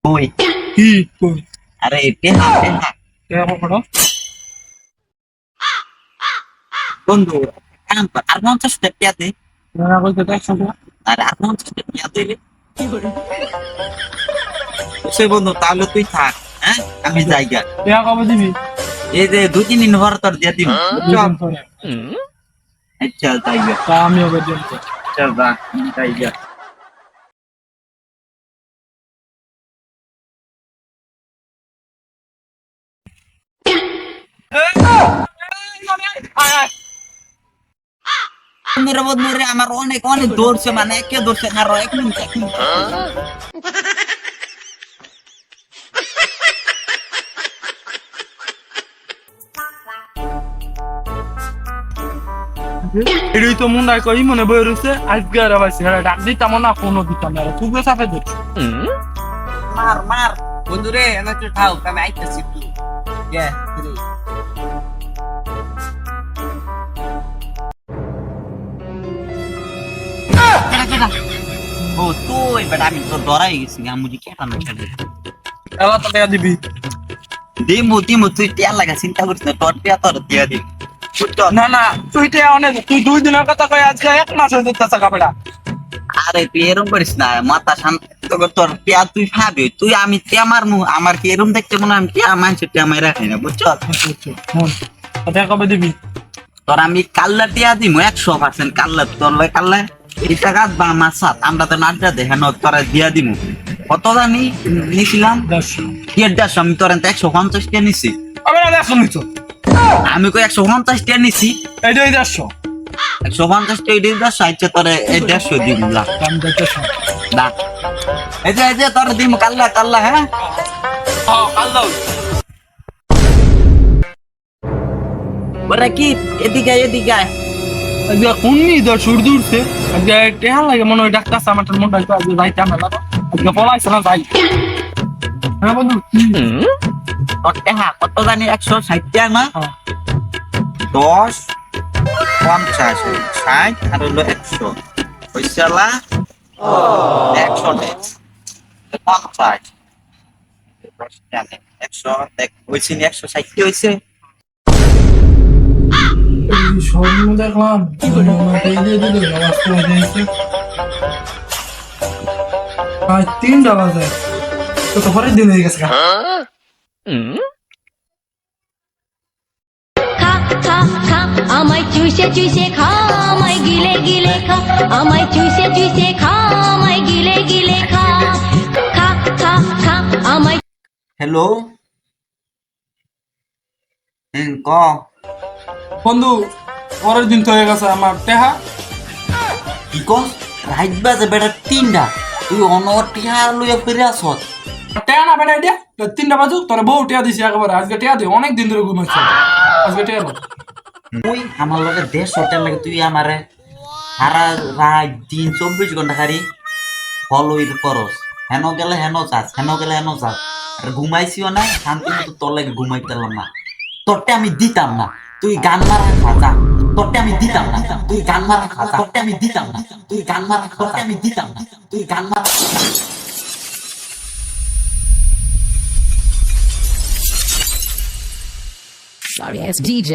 কই কি কই আরে টেহা টেহা টেহা পড়ো বন্ধু কাম কর আর 50 টাকা দে না কইতে তো 100 টাকা আর 50 টাকা দিলে সে বন্ধু তাহলে তুই থাক হ্যাঁ আমি যাইগা টেহা কবে দিবি এই যে 2-3 দিন পর তোর দিয়ে দিন চল চল যাইগা তা আমি হবে দিন চল যা যাইগা বন্ধুরে আমার অনেক অনেক দৌড়ছে মানে কে দৌড়ছে আরো 1 মিনিট এটাই তো মনে হয় কই মনে বই রইছে আজকে আর আবার সেরা ডাক দিতাম না ফোনও দিতাম না তুই চাপে দে মার মার বন্ধুরে আমার একটু ঠাও আমি আইতাছি ইয়া ও তুই বেটা আমি তো ডরাই গেছি আমি কেটা না খেলে এলা তো টাকা দিবি দিমু দিমু তুই টিয়া লাগা চিন্তা করিস না তোর টিয়া তোর দিয়া দিম না না তুই টাকা অনেক তুই 2 দিনের কথা কই আজকে 1 মাস হয়ে যাচ্ছে কাপড়া আরে তুই এরম করিস না মাথা শান্ত কর তোর টিয়া তুই খাবি তুই আমি টিয়া মারমু আমার কি এরম দেখতে মনে আমি টিয়া মানছি টিয়া মাইরা খাই না বুঝছ টাকা কবে দিবি তোর আমি কাল্লা টিয়া দিমু 100% কাল্লা তোর লয় কাল্লা এই টাকা বা আমার সাথ আমরা তো নাটটা দেখে ন তোরা দিয়া দিমু কত জানি নিছিলাম 150 আমি তোর 150 টাকা নিছি আমি না শুনিছো আমি কই 150 টাকা নিছি এইটাই 150 150 টাকা দিয়ে দাও সাইতে তোরে 150 দিমু লা দাম দেখতেছ না এই যে তোর দিমু কাল্লা কাল্লা হ্যাঁ কাল দাও ওরা কি এদিকে এদিকে আজকে কোন নি দর সূর্য উঠছে আজকে টাকা লাগে মনে হয় ডাক্তার আমার মনটা একটু আজকে যাইতে আমরা লাগো আজকে পলাইছে না যাই হ্যাঁ বন্ধু কত জানি 160 টাকা না 10 50 60 আর হলো 100 পয়সালা 100 50 100 দেখ হইছে 160 হইছে স্বপ্ন দেখলাম আমাকে দিয়ে দিল নামাজ পড়ে দিয়েছে আজ 3টা বাজে তো পরের দিন হয়ে গেছে খা খা খা আমায় চুষে চুষে খা আমায় গিলে গিলে খা আমায় চুষে চুষে খা আমায় গিলে গিলে খা খা খা খা আমায় হ্যালো ক বন্ধু পরের দিন তো হয়ে গেছে আমার টেহা কি কস রাইট বাজে বেটা 3টা তুই অনর টিহা লইয়া ফিরে আসত টেহা না বেটা এটা 3টা বাজু তোর বউ টেহা দিছি একবারে আজকে টেহা দি অনেক দিন ধরে ঘুমাচ্ছে আজকে টেহা দাও তুই আমার লগে 150 টাকা লাগে তুই আমারে সারা রাত দিন 24 ঘন্টা খালি ফলোই করস হেন গেলে হেন যাস হেন গেলে হেন যাস আর ঘুমাইছিও না শান্তি মতো তোর লাগে ঘুমাইতেলাম না তোরটা আমি দিতাম না তুই গান মারা খাজা তোরটা আমি দিতাম না তুই গান মারা খাজা তোরটা আমি দিতাম না তুই গান মারা তোরটা আমি দিতাম না তুই গান মারা Sorry ass DJ.